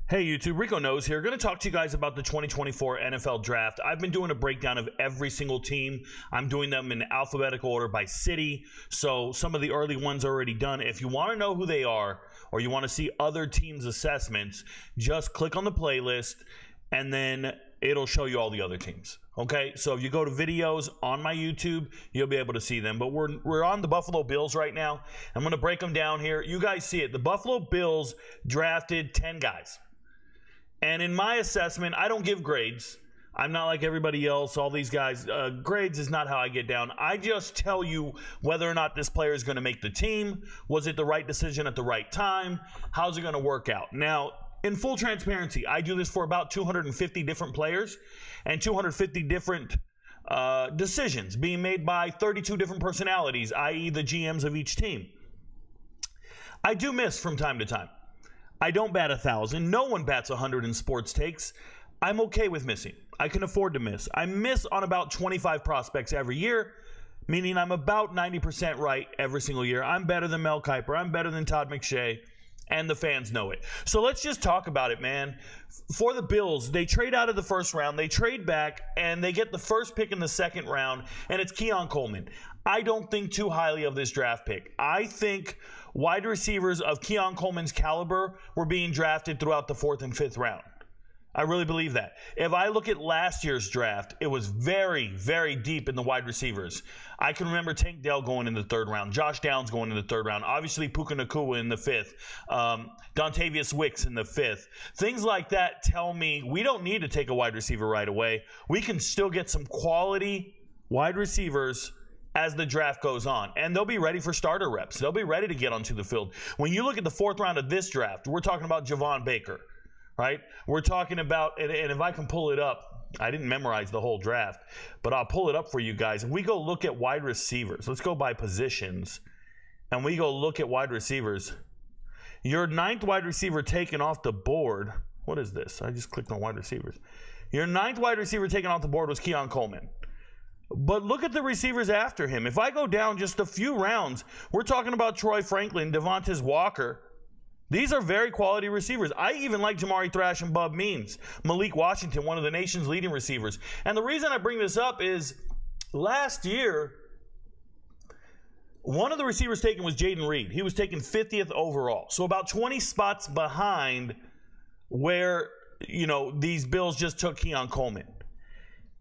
Hey YouTube, Rico Knows here. Going to talk to you guys about the 2024 NFL Draft. I've been doing a breakdown of every single team. I'm doing them in alphabetical order by city. So some of the early ones are already done. If you want to know who they are or you want to see other teams' assessments, just click on the playlist and then it'll show you all the other teams. Okay, so if you go to videos on my YouTube, you'll be able to see them. But we're on the Buffalo Bills right now. I'm going to break them down here. You guys see it. The Buffalo Bills drafted 10 guys. And in my assessment, I don't give grades. I'm not like everybody else, all these guys. Grades is not how I get down. I just tell you whether or not this player is going to make the team. Was it the right decision at the right time? How's it going to work out? Now, in full transparency, I do this for about 250 different players and 250 different decisions being made by 32 different personalities, i.e. the GMs of each team. I do miss from time to time. I don't bat 1,000. No one bats 100 in sports takes. I'm okay with missing. I can afford to miss. I miss on about 25 prospects every year, meaning I'm about 90% right every single year. I'm better than Mel Kiper. I'm better than Todd McShay, and the fans know it. So let's just talk about it, man. For the Bills, they trade out of the first round. They trade back, and they get the first pick in the second round, and it's Keon Coleman. I don't think too highly of this draft pick. I think wide receivers of Keon Coleman's caliber were being drafted throughout the 4th and 5th round. I really believe that. If I look at last year's draft, it was very, very deep in the wide receivers. I can remember Tank Dell going in the 3rd round, Josh Downs going in the 3rd round, obviously Puka Nacua in the 5th, Dontavius Wicks in the 5th. Things like that tell me we don't need to take a wide receiver right away. We can still get some quality wide receivers as the draft goes on, and they'll be ready for starter reps. They'll be ready to get onto the field. When you look at the 4th round of this draft, we're talking about Javon Baker, right? We're talking about, and if I can pull it up, I didn't memorize the whole draft, but I'll pull it up for you guys. If we go look at wide receivers, let's go by positions, and we go look at wide receivers. Your 9th wide receiver taken off the board, what is this? I just clicked on wide receivers. Your 9th wide receiver taken off the board was Keon Coleman. But look at the receivers after him. If I go down just a few rounds, we're talking about Troy Franklin, Devontae Walker. These are very quality receivers. I even like Jamari Thrash and Bub Means. Malik Washington, one of the nation's leading receivers. And the reason I bring this up is last year, one of the receivers taken was Jaden Reed. He was taken 50th overall. So about 20 spots behind where, these Bills just took Keon Coleman.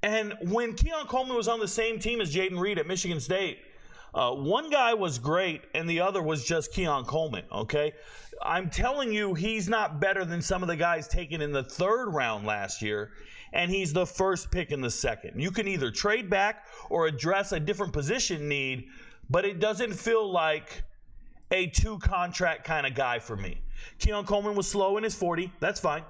And when Keon Coleman was on the same team as Jaden Reed at Michigan State, one guy was great and the other was just Keon Coleman, okay? I'm telling you, he's not better than some of the guys taken in the 3rd round last year, and he's the first pick in the 2nd. You can either trade back or address a different position need, but it doesn't feel like a 2-contract kind of guy for me. Keon Coleman was slow in his 40. That's fine.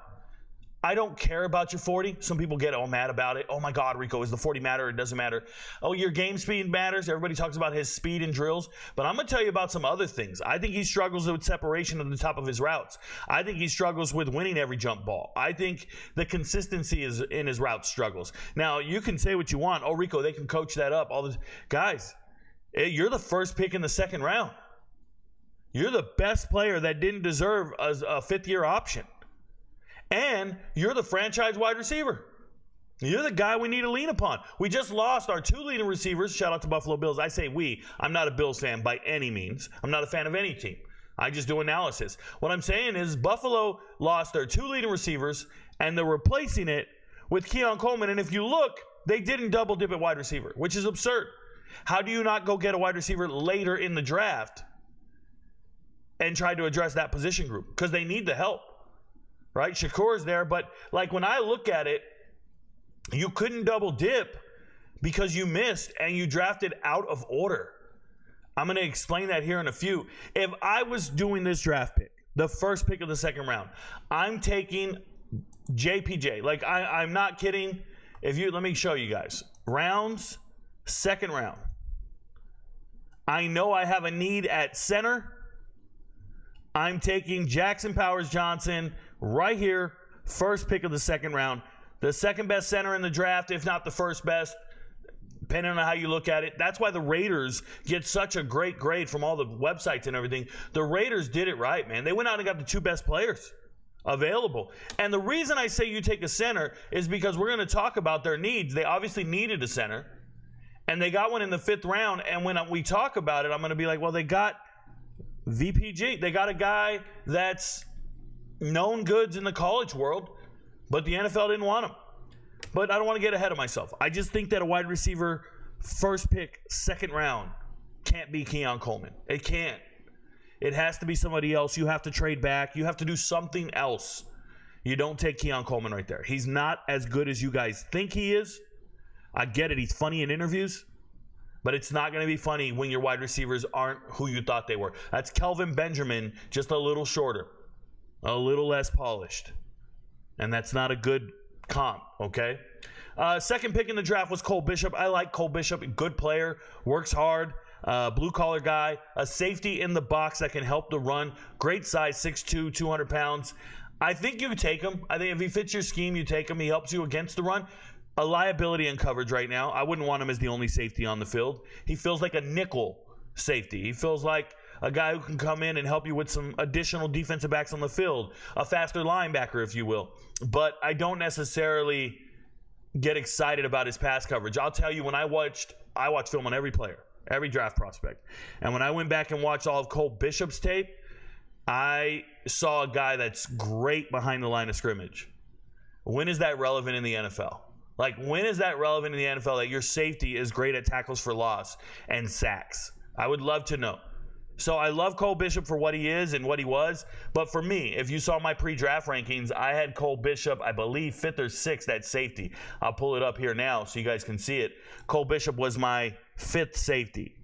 I don't care about your 40. Some people get all mad about it. Oh my God, Rico, is the 40 matter? It doesn't matter. Oh, your game speed matters. Everybody talks about his speed in drills. But I'm going to tell you about some other things. I think he struggles with separation at the top of his routes. I think he struggles with winning every jump ball. I think the consistency is in his route struggles. Now, you can say what you want. Oh, Rico, they can coach that up. All this. Guys, you're the first pick in the 2nd round. You're the best player that didn't deserve a 5th-year option. And you're the franchise wide receiver. You're the guy we need to lean upon. We just lost our 2 leading receivers. Shout out to Buffalo Bills. I say we. I'm not a Bills fan by any means. I'm not a fan of any team. I just do analysis. What I'm saying is Buffalo lost their 2 leading receivers, and they're replacing it with Keon Coleman. And if you look, they didn't double dip at wide receiver, which is absurd. How do you not go get a wide receiver later in the draft and try to address that position group? Because they need the help. Right? Shakur's there, but like when I look at it, you couldn't double dip because you missed and you drafted out of order. I'm going to explain that here in a few. If I was doing this draft pick, the first pick of the 2nd round, I'm taking JPJ. Like I'm not kidding. Let me show you guys. Rounds, 2nd round. I know I have a need at center. I'm taking Jackson Powers Johnson right here, first pick of the 2nd round. The 2nd best center in the draft, if not the 1st best, depending on how you look at it. That's why the Raiders get such a great grade from all the websites and everything. The Raiders did it right, man. They went out and got the 2 best players available. And the reason I say you take a center is because we're going to talk about their needs. They obviously needed a center, and they got one in the 5th round. And when we talk about it, I'm going to be like, well, they got VPG. They got a guy that's known goods in the college world, but the NFL didn't want him. But I don't want to get ahead of myself. I just think that a wide receiver, first pick, 2nd round, can't be Keon Coleman. It can't. It has to be somebody else. You have to trade back. You have to do something else. You don't take Keon Coleman right there. He's not as good as you guys think he is. I get it. He's funny in interviews. But it's not going to be funny when your wide receivers aren't who you thought they were. That's Kelvin Benjamin, just a little shorter. A little less polished. And that's not a good comp, okay? 2nd pick in the draft was Cole Bishop. I like Cole Bishop. Good player. Works hard. Blue-collar guy. A safety in the box that can help the run. Great size, 6'2", 200 pounds. I think you take him. I think if he fits your scheme, you take him. He helps you against the run. A liability in coverage right now. I wouldn't want him as the only safety on the field. He feels like a nickel safety. He feels like a guy who can come in and help you with some additional defensive backs on the field. A faster linebacker, if you will. But I don't necessarily get excited about his pass coverage. I'll tell you, when I watch film on every player, every draft prospect. And when I went back and watched all of Cole Bishop's tape, I saw a guy that's great behind the line of scrimmage. When is that relevant in the NFL? Like, when is that relevant in the NFL that your safety is great at tackles for loss and sacks? I would love to know. So I love Cole Bishop for what he is and what he was. But for me, if you saw my pre-draft rankings, I had Cole Bishop, I believe, 5th or 6th at safety. I'll pull it up here now so you guys can see it. Cole Bishop was my 5th safety.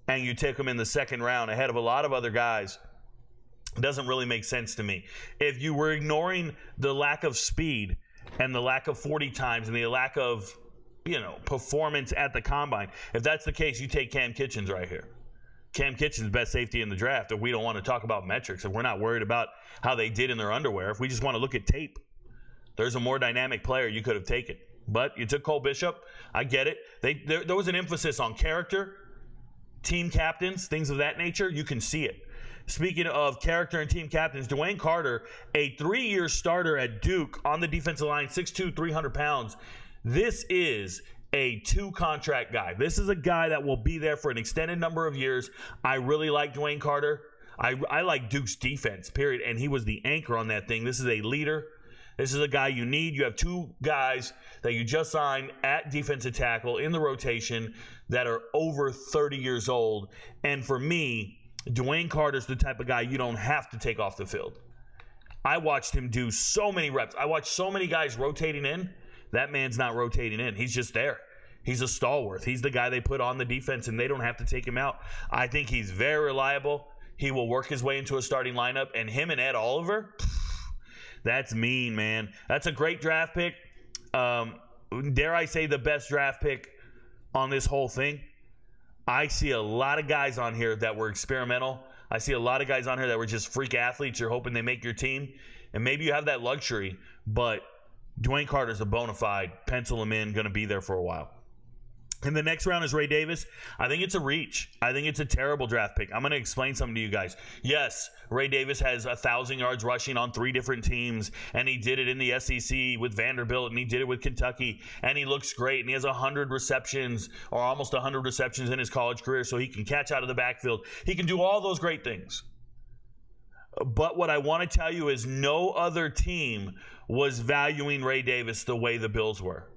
And you take him in the 2nd round ahead of a lot of other guys. It doesn't really make sense to me. If you were ignoring the lack of speed and the lack of 40 times and the lack of, performance at the combine, if that's the case, you take Cam Kitchens right here. Cam Kitchens, best safety in the draft. If we don't want to talk about metrics, if we're not worried about how they did in their underwear, if we just want to look at tape, there's a more dynamic player you could have taken. But you took Cole Bishop. I get it. There was an emphasis on character, team captains, things of that nature. You can see it. Speaking of character and team captains, Dwayne Carter, a 3-year starter at Duke on the defensive line, 6'2", 300 pounds. This is a 2-contract guy. This is a guy that will be there for an extended number of years. I really like Dwayne Carter. I like Duke's defense, period. And he was the anchor on that thing. This is a leader. This is a guy you need. You have 2 guys that you just signed at defensive tackle in the rotation that are over 30 years old. And for me, Dwayne Carter's the type of guy you don't have to take off the field. I watched him do so many reps. I watched so many guys rotating in. That man's not rotating in. He's just there. He's a stalwart. He's the guy they put on the defense, and they don't have to take him out. I think he's very reliable. He will work his way into a starting lineup. And him and Ed Oliver, that's mean, man. That's a great draft pick. Dare I say the best draft pick on this whole thing? I see a lot of guys on here that were experimental. I see a lot of guys on here that were just freak athletes. You're hoping they make your team. And maybe you have that luxury. But Dwayne Carter's a bona fide. Pencil him in. Going to be there for a while. And the next round is Ray Davis. I think it's a reach. I think it's a terrible draft pick. I'm going to explain something to you guys. Yes, Ray Davis has 1,000 yards rushing on 3 different teams, and he did it in the SEC with Vanderbilt, and he did it with Kentucky, and he looks great, and he has 100 receptions or almost 100 receptions in his college career, so he can catch out of the backfield. He can do all those great things. But what I want to tell you is no other team was valuing Ray Davis the way the Bills were.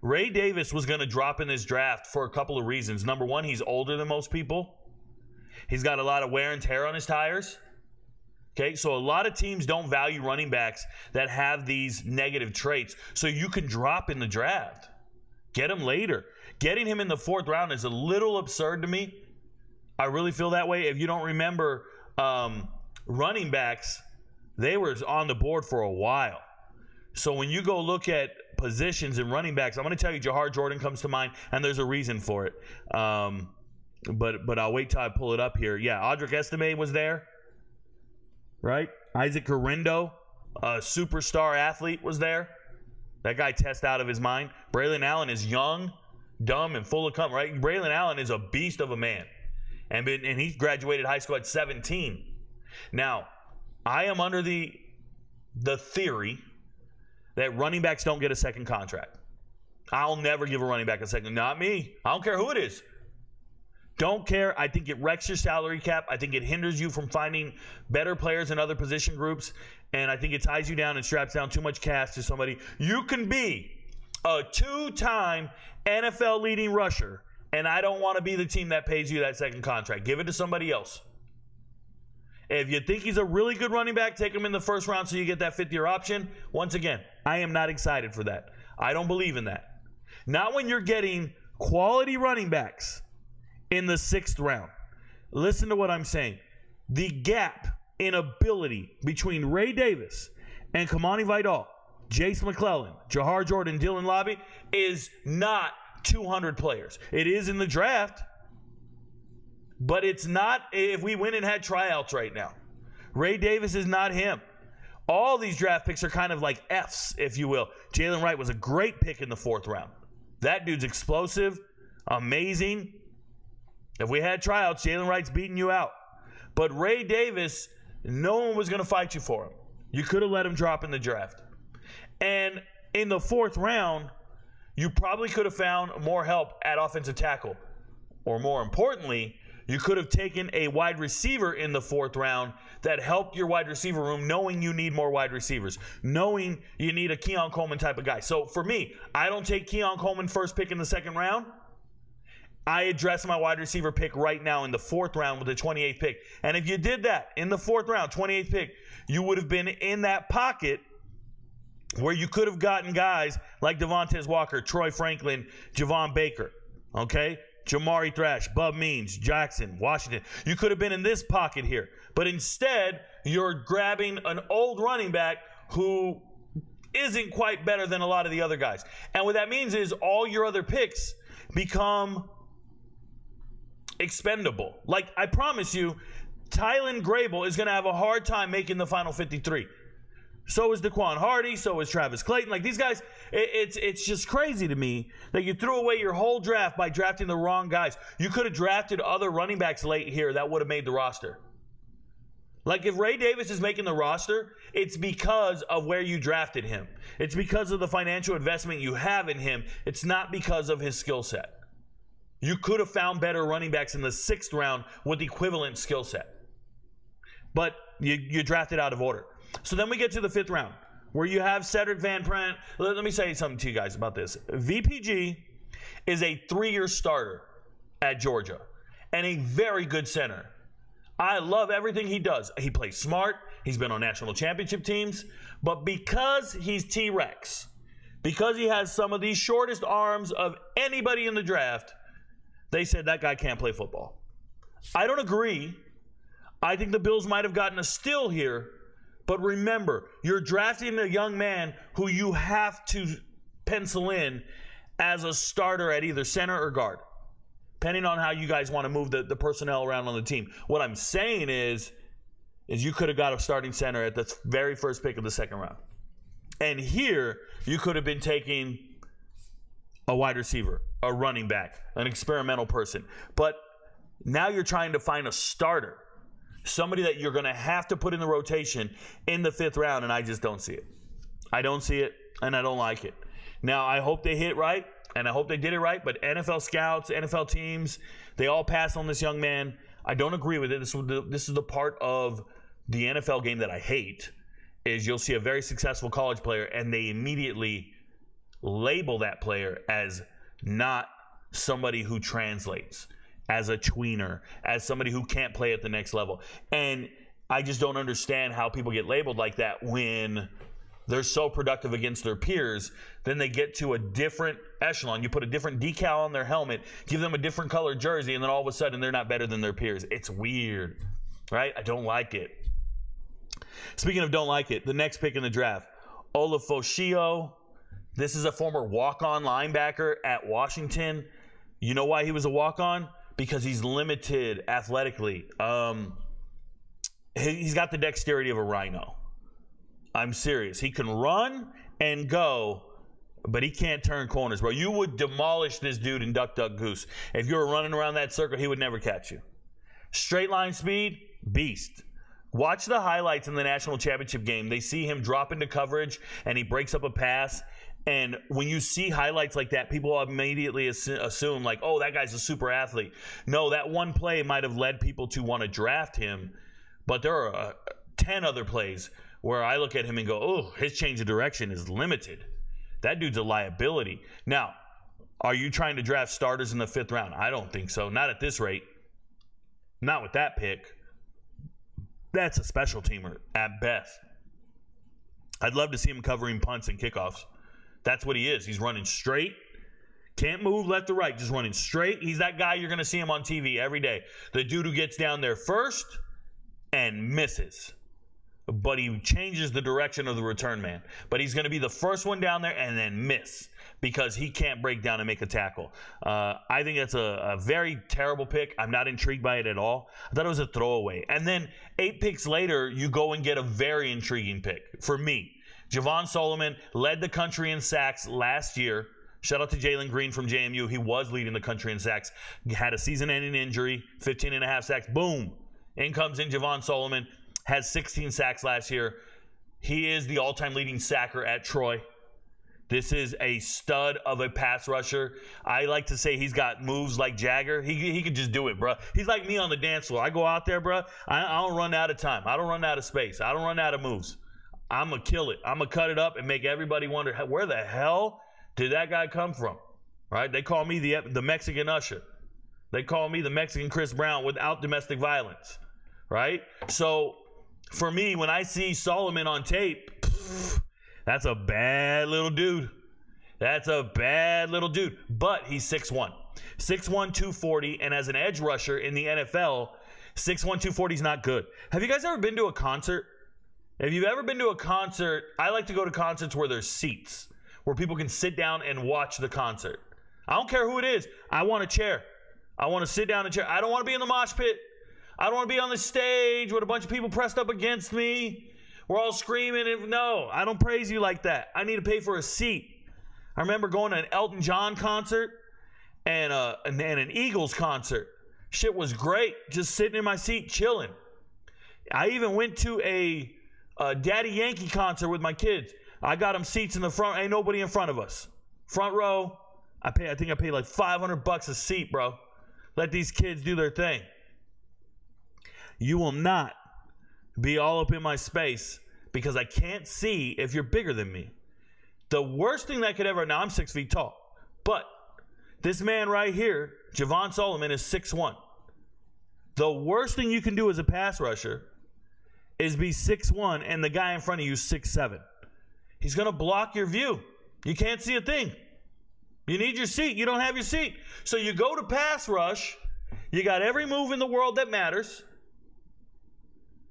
Ray Davis was going to drop in this draft for a couple of reasons. Number one, he's older than most people. He's got a lot of wear and tear on his tires. Okay, so a lot of teams don't value running backs that have these negative traits. So you can drop in the draft. Get him later. Getting him in the 4th round is a little absurd to me. I really feel that way. If you don't remember, running backs, they were on the board for a while. So when you go look at positions and running backs, I'm going to tell you Jahar Jordan comes to mind, and there's a reason for it. But I'll wait till I pull it up here. Yeah, Audric Estime was there, right? Isaac Correndo, a superstar athlete, was there. That guy tests out of his mind. Braylon Allen is young, dumb, and full of cum, right? Braylon Allen is a beast of a man, and he graduated high school at 17. Now, I am under the the theory that running backs don't get a second contract. I'll never give a running back a second. Not me. I don't care who it is. Don't care. I think it wrecks your salary cap. I think it hinders you from finding better players in other position groups. And I think it ties you down and straps down too much cash to somebody. You can be a 2-time NFL leading rusher, and I don't want to be the team that pays you that second contract. Give it to somebody else. If you think he's a really good running back, take him in the first round so you get that fifth-year option. Once again, I am not excited for that. I don't believe in that. Not when you're getting quality running backs in the 6th round. Listen to what I'm saying. The gap in ability between Ray Davis and Kamani Vidal, Jace McClellan, Jahar Jordan, Dylan Lobby is not 200 players. It is in the draft, but it's not if we went and had tryouts right now. Ray Davis is not him. All these draft picks are kind of like Fs, if you will. Jalen Wright was a great pick in the 4th round. That dude's explosive, amazing. If we had tryouts, Jalen Wright's beating you out. But Ray Davis, no one was going to fight you for him. You could have let him drop in the draft. And in the 4th round, you probably could have found more help at offensive tackle. Or more importantly, you could have taken a wide receiver in the 4th round that helped your wide receiver room, knowing you need more wide receivers, knowing you need a Keon Coleman type of guy. So for me, I don't take Keon Coleman first pick in the 2nd round. I address my wide receiver pick right now in the 4th round with the 28th pick. And if you did that in the 4th round, 28th pick, you would have been in that pocket where you could have gotten guys like Devontae Walker, Troy Franklin, Javon Baker, okay? Jamari Thrash, Bub Means, Jackson, Washington. You could have been in this pocket here. But instead, you're grabbing an old running back who isn't quite better than a lot of the other guys. And what that means is all your other picks become expendable. Like, I promise you, Tylen Grable is going to have a hard time making the final 53. So is Daquan Hardy. So is Travis Clayton. Like, these guys, it's just crazy to me that you threw away your whole draft by drafting the wrong guys. You could have drafted other running backs late here that would have made the roster. Like, if Ray Davis is making the roster, it's because of where you drafted him. It's because of the financial investment you have in him. It's not because of his skill set. You could have found better running backs in the 6th round with equivalent skill set. But you drafted out of order. So then we get to the 5th round, where you have Cedric Van Pran. Let me say something to you guys about this. VPG is a 3-year starter at Georgia and a very good center. I love everything he does. He plays smart. He's been on national championship teams. But because he's T-Rex, because he has some of the shortest arms of anybody in the draft, they said that guy can't play football. I don't agree. I think the Bills might have gotten a steal here. But remember, you're drafting a young man who you have to pencil in as a starter at either center or guard, depending on how you guys want to move the personnel around on the team. What I'm saying is you could have got a starting center at the very first pick of the 2nd round. And here, you could have been taking a wide receiver, a running back, an experimental person. But now you're trying to find a starter. Somebody that you're going to have to put in the rotation in the 5th round, and I just don't see it. I don't see it, and I don't like it. Now, I hope they hit right, and I hope they did it right, but NFL scouts, NFL teams, they all pass on this young man. I don't agree with it. This is the part of the NFL game that I hate, is you'll see a very successful college player, and they immediately label that player as not somebody who translates, as a tweener, as somebody who can't play at the next level. And I just don't understand how people get labeled like that when they're so productive against their peers. Then they get to a different echelon. You put a different decal on their helmet, give them a different colored jersey, and then all of a sudden they're not better than their peers. It's weird, right? I don't like it. Speaking of don't like it, the next pick in the draft, Olafosio. This is a former walk-on linebacker at Washington. You know why he was a walk-on? Because he's limited athletically. He's got the dexterity of a rhino. I'm serious. He can run and go, but he can't turn corners, bro. You would demolish this dude in Duck, Duck, Goose. If you were running around that circle, he would never catch you. Straight line speed, beast. Watch the highlights in the national championship game. They see him drop into coverage, and he breaks up a pass. And when you see highlights like that, people immediately assume, like, oh, that guy's a super athlete. No, that one play might have led people to want to draft him. But there are 10 other plays where I look at him and go, oh, his change of direction is limited. That dude's a liability. Now, are you trying to draft starters in the 5th round? I don't think so. Not at this rate. Not with that pick. That's a special teamer at best. I'd love to see him covering punts and kickoffs. That's what he is. He's running straight. Can't move left or right. Just running straight. He's that guy you're going to see him on TV every day. The dude who gets down there first and misses. But he changes the direction of the return man. But he's going to be the first one down there and then miss because he can't break down and make a tackle. I think that's a very terrible pick. I'm not intrigued by it at all. I thought it was a throwaway. And then 8 picks later, you go and get a very intriguing pick for me. Javon Solomon led the country in sacks last year. Shout out to Jalen Green from JMU. He was leading the country in sacks. Had a season-ending injury, 15.5 sacks. Boom. In comes in Javon Solomon. Has 16 sacks last year. He is the all-time leading sacker at Troy. This is a stud of a pass rusher. I like to say he's got moves like Jagger. He could just do it, bro. He's like me on the dance floor. I go out there, bro. I don't run out of time. I don't run out of space. I don't run out of moves. I'm going to kill it. I'm going to cut it up and make everybody wonder, where the hell did that guy come from? Right? They call me the Mexican Usher. They call me the Mexican Chris Brown without domestic violence. Right? So, for me, when I see Solomon on tape, that's a bad little dude. That's a bad little dude. But he's 6'1". 6'1", 240, and as an edge rusher in the NFL, 6'1", 240 is not good. Have you guys ever been to a concert? If you've ever been to a concert, I like to go to concerts where there's seats, where people can sit down and watch the concert. I don't care who it is. I want a chair. I want to sit down in a chair. I don't want to be in the mosh pit. I don't want to be on the stage with a bunch of people pressed up against me. We're all screaming. No, I don't praise you like that. I need to pay for a seat. I remember going to an Elton John concert and an Eagles concert. Shit was great. Just sitting in my seat, chilling. I even went to a Daddy Yankee concert with my kids. I got them seats in the front. Ain't nobody in front of us. Front row. I think I paid like $500 a seat, bro. Let these kids do their thing. You will not be all up in my space because I can't see if you're bigger than me. The worst thing that could ever, now I'm 6 feet tall, but this man right here, Javon Solomon, is 6'1". The worst thing you can do as a pass rusher is be 6'1", and the guy in front of you is 6'7". He's going to block your view. You can't see a thing. You need your seat. You don't have your seat. So you go to pass rush. You got every move in the world that matters.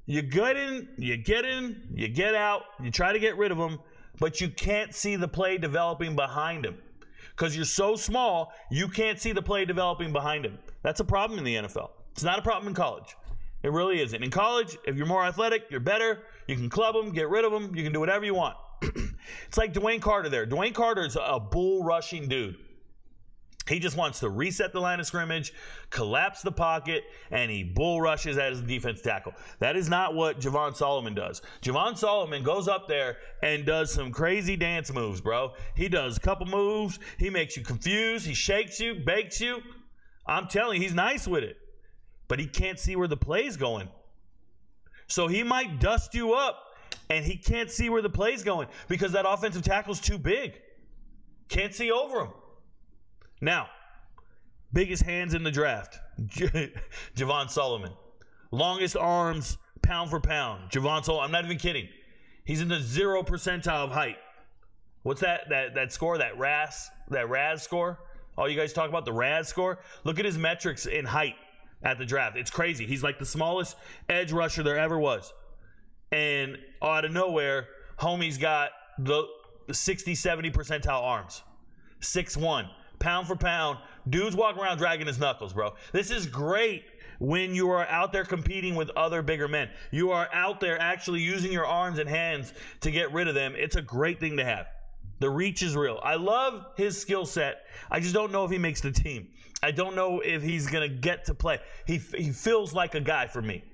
You get in, you get out, you try to get rid of them, but you can't see the play developing behind him. Because you're so small, you can't see the play developing behind him. That's a problem in the NFL. It's not a problem in college. It really isn't. In college, if you're more athletic, you're better. You can club them, get rid of them. You can do whatever you want. It's like Dwayne Carter there. Dwayne Carter is a bull rushing dude. He just wants to reset the line of scrimmage, collapse the pocket, and he bull rushes at his defense tackle. That is not what Javon Solomon does. Javon Solomon goes up there and does some crazy dance moves, bro. He does a couple moves. He makes you confused. He shakes you, bakes you. I'm telling you, he's nice with it. But he can't see where the play's going. So he might dust you up, and he can't see where the play's going because that offensive tackle's too big. Can't see over him. Now, biggest hands in the draft, Javon Solomon. Longest arms, pound for pound, Javon Solomon. I'm not even kidding. He's in the 0 percentile of height. What's that score, that RAS score? All you guys talk about, the RAS score? Look at his metrics in height at the draft. It's crazy. He's like the smallest edge rusher there ever was. And out of nowhere, homie's got the 60, 70 percentile arms. 6'1". Pound for pound, dude's walking around dragging his knuckles, bro. This is great when you are out there competing with other bigger men. You are out there actually using your arms and hands to get rid of them. It's a great thing to have. The reach is real. I love his skill set. I just don't know if he makes the team. I don't know if he's going to get to play. He feels like a guy for me.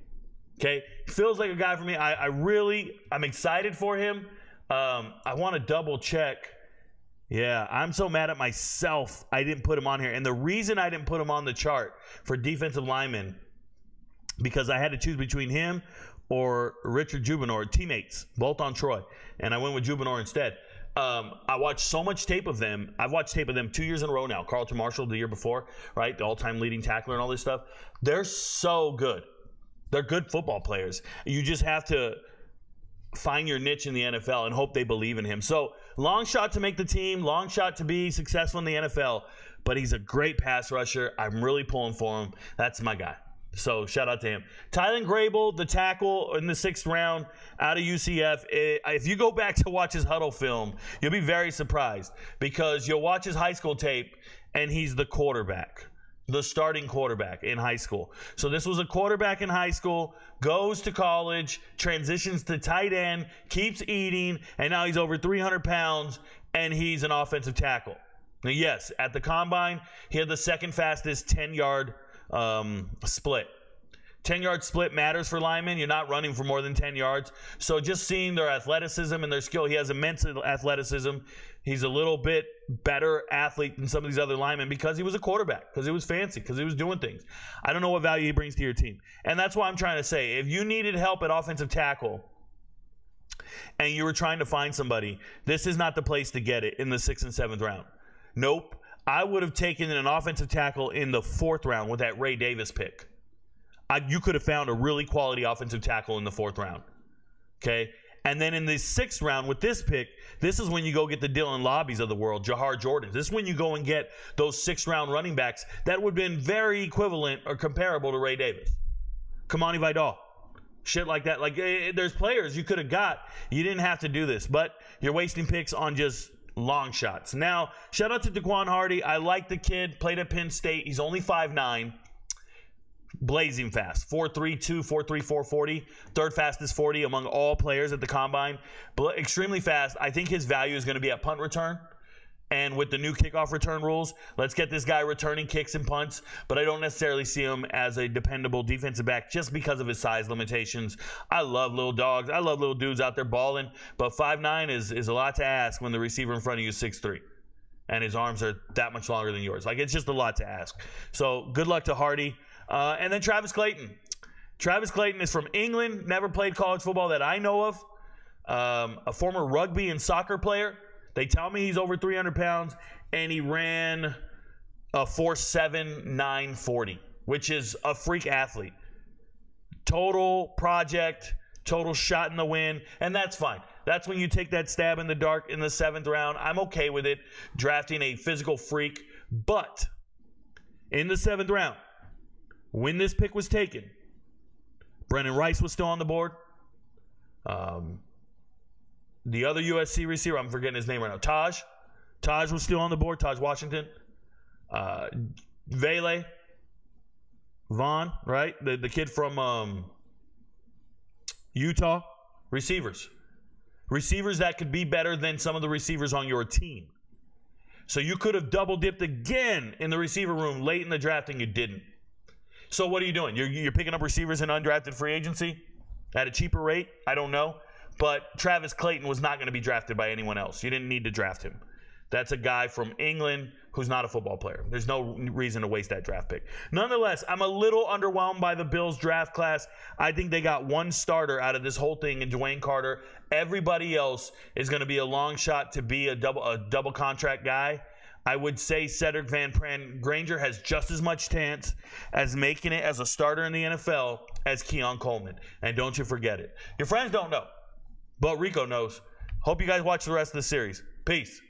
Okay, feels like a guy for me. I'm excited for him. I want to double check. Yeah, I'm so mad at myself I didn't put him on here. And the reason I didn't put him on the chart for defensive linemen, because I had to choose between him or Richard Jubinor, teammates, both on Troy. And I went with Jubinor instead. I watched so much tape of them. I've watched tape of them 2 years in a row now. Carlton Martial the year before, right? The all-time leading tackler and all this stuff. They're so good. They're good football players. You just have to find your niche in the NFL and hope they believe in him. So long shot to make the team, long shot to be successful in the NFL, but he's a great pass rusher. I'm really pulling for him. That's my guy. So shout out to him. Tylen Grable, the tackle in the 6th round out of UCF. If you go back to watch his huddle film, you'll be very surprised because you'll watch his high school tape and he's the quarterback. The starting quarterback in high school. So this was a quarterback in high school, goes to college, transitions to tight end, keeps eating, and now he's over 300 pounds, and he's an offensive tackle. Now, yes, at the combine, he had the second fastest 10-yard split. 10-yard split matters for linemen. You're not running for more than 10 yards. So just seeing their athleticism and their skill, he has immense athleticism. He's a little bit better athlete than some of these other linemen because he was a quarterback, because he was fancy, because he was doing things. I don't know what value he brings to your team. And that's why I'm trying to say, if you needed help at offensive tackle and you were trying to find somebody, this is not the place to get it in the 6th and 7th round. Nope. I would have taken an offensive tackle in the 4th round with that Ray Davis pick. You could have found a really quality offensive tackle in the 4th round. Okay? And then in the 6th round with this pick, this is when you go get the Dylan Lobbies of the world, Jahar Jordans. This is when you go and get those 6th round running backs that would have been very equivalent or comparable to Ray Davis. Kamani Vidal. Shit like that. Like, there's players you could have got. You didn't have to do this, but you're wasting picks on just long shots. Now, shout out to Daquan Hardy. I like the kid. Played at Penn State. He's only 5'9". Blazing fast. 4.32, 4.3, 4.40. Third fastest 40 among all players at the combine. Extremely fast. I think his value is going to be at punt return. And with the new kickoff return rules, let's get this guy returning kicks and punts. But I don't necessarily see him as a dependable defensive back just because of his size limitations. I love little dogs. I love little dudes out there balling. But 5'9" is a lot to ask when the receiver in front of you is 6'3". And his arms are that much longer than yours. Like, it's just a lot to ask. So good luck to Hardy. And then Travis Clayton. Travis Clayton is from England, never played college football that I know of. A former rugby and soccer player. They tell me he's over 300 pounds, and he ran a 4.7 940, which is a freak athlete. Total project, total shot in the wind, and that's fine. That's when you take that stab in the dark in the 7th round. I'm okay with it, drafting a physical freak. But in the 7th round, when this pick was taken, Brennan Rice was still on the board. The other USC receiver, I'm forgetting his name right now, Taj was still on the board, Taj Washington. Vele, Vaughn, right? The kid from Utah. Receivers that could be better than some of the receivers on your team. So you could have double dipped again in the receiver room late in the draft, and you didn't. So what are you doing? You're picking up receivers in undrafted free agency at a cheaper rate? I don't know. But Travis Clayton was not going to be drafted by anyone else. You didn't need to draft him. That's a guy from England who's not a football player. There's no reason to waste that draft pick. Nonetheless, I'm a little underwhelmed by the Bills draft class. I think they got one starter out of this whole thing in Dwayne Carter. Everybody else is going to be a long shot to be a double contract guy. I would say Cedric Van Granger has just as much chance as making it as a starter in the NFL as Keon Coleman. And don't you forget it. Your friends don't know, but Rico knows. Hope you guys watch the rest of the series. Peace.